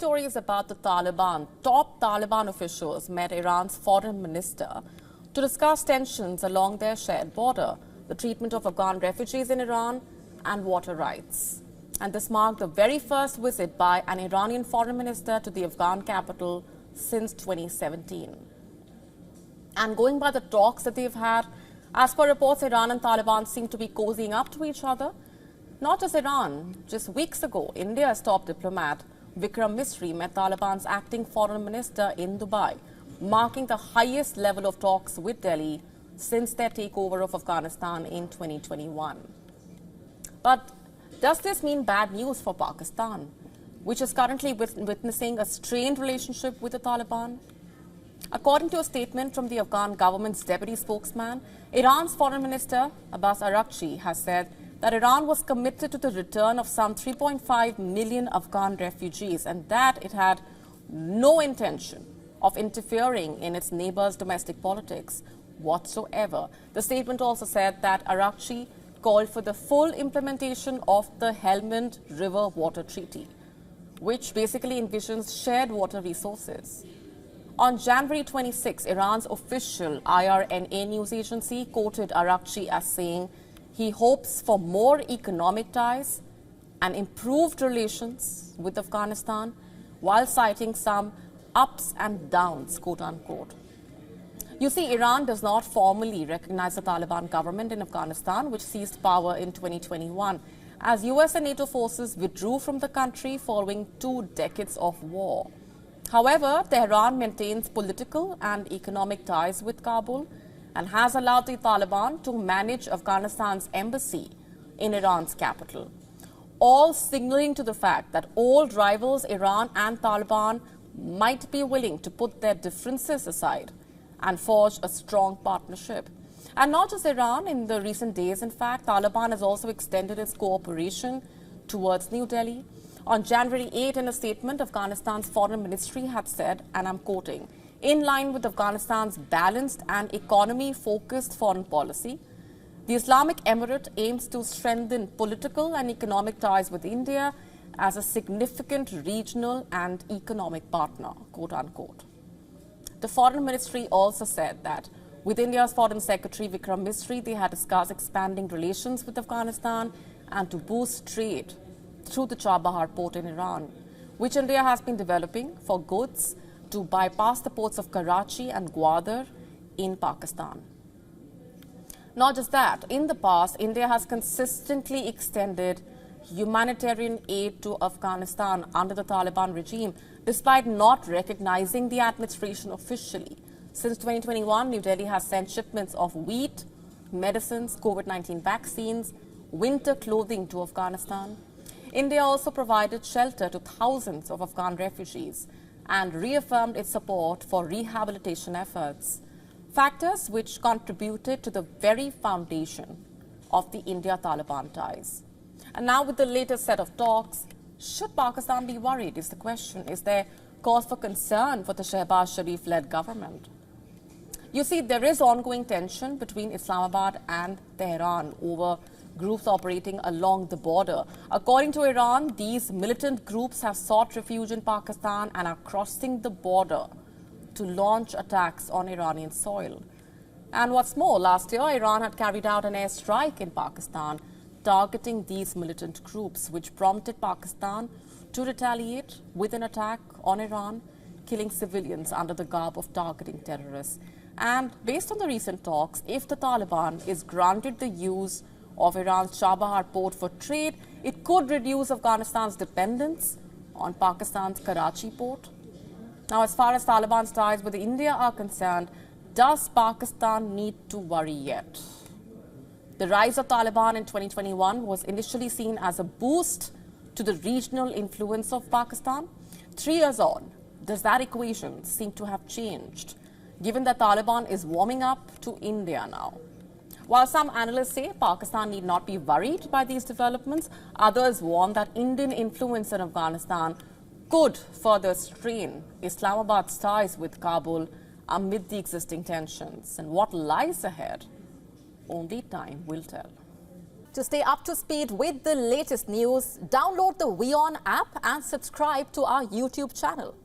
story is about the Taliban. Top Taliban officials met Iran's foreign minister to discuss tensions along their shared border, the treatment of Afghan refugees in Iran, and water rights. And this marked the very first visit by an Iranian foreign minister to the Afghan capital since 2017. And going by the talks that they've had, as per reports, Iran and Taliban seem to be cozying up to each other. Not just Iran, just weeks ago, India's top diplomat Vikram Misri met Taliban's acting foreign minister in Dubai, marking the highest level of talks with Delhi since their takeover of Afghanistan in 2021. But does this mean bad news for Pakistan, which is currently witnessing a strained relationship with the Taliban? According to a statement from the Afghan government's deputy spokesman, Iran's foreign minister Abbas Araghchi has said that Iran was committed to the return of some 3.5 million Afghan refugees and that it had no intention of interfering in its neighbors' domestic politics whatsoever. The statement also said that Araghchi called for the full implementation of the Helmand River Water Treaty, which basically envisions shared water resources. On January 26, Iran's official IRNA news agency quoted Araghchi as saying he hopes for more economic ties and improved relations with Afghanistan, while citing some ups and downs, quote unquote. You see, Iran does not formally recognize the Taliban government in Afghanistan, which seized power in 2021, as US and NATO forces withdrew from the country following 2 decades of war. However, Tehran maintains political and economic ties with Kabul and has allowed the Taliban to manage Afghanistan's embassy in Iran's capital, all signaling to the fact that old rivals Iran and Taliban might be willing to put their differences aside and forge a strong partnership. And not just Iran, in the recent days, in fact, Taliban has also extended its cooperation towards New Delhi. On January 8, in a statement, Afghanistan's foreign ministry had said, and I'm quoting, in line with Afghanistan's balanced and economy-focused foreign policy, the Islamic Emirate aims to strengthen political and economic ties with India as a significant regional and economic partner, quote unquote. The foreign ministry also said that with India's foreign secretary Vikram Misri, they had discussed expanding relations with Afghanistan and to boost trade through the Chabahar port in Iran, which India has been developing for goods to bypass the ports of Karachi and Gwadar in Pakistan. Not just that, in the past, India has consistently extended humanitarian aid to Afghanistan under the Taliban regime, despite not recognizing the administration officially. Since 2021, New Delhi has sent shipments of wheat, medicines, COVID-19 vaccines, winter clothing to Afghanistan. India also provided shelter to thousands of Afghan refugees and reaffirmed its support for rehabilitation efforts, factors which contributed to the very foundation of the India-Taliban ties. And now with the latest set of talks, should Pakistan be worried is the question. Is there cause for concern for the Shehbaz Sharif-led government? You see, there is ongoing tension between Islamabad and Tehran over groups operating along the border. According to Iran, these militant groups have sought refuge in Pakistan and are crossing the border to launch attacks on Iranian soil. And what's more, last year, Iran had carried out an airstrike in Pakistan targeting these militant groups, which prompted Pakistan to retaliate with an attack on Iran, killing civilians under the garb of targeting terrorists. And based on the recent talks, if the Taliban is granted the use of Iran's Chabahar port for trade, it could reduce Afghanistan's dependence on Pakistan's Karachi port. Now, as far as Taliban's ties with India are concerned, does Pakistan need to worry yet? The rise of Taliban in 2021 was initially seen as a boost to the regional influence of Pakistan. 3 years on, does that equation seem to have changed, given that Taliban is warming up to India now? While some analysts say Pakistan need not be worried by these developments, others warn that Indian influence in Afghanistan could further strain Islamabad's ties with Kabul amid the existing tensions. And what lies ahead, only time will tell. To stay up to speed with the latest news, download the WION app and subscribe to our YouTube channel.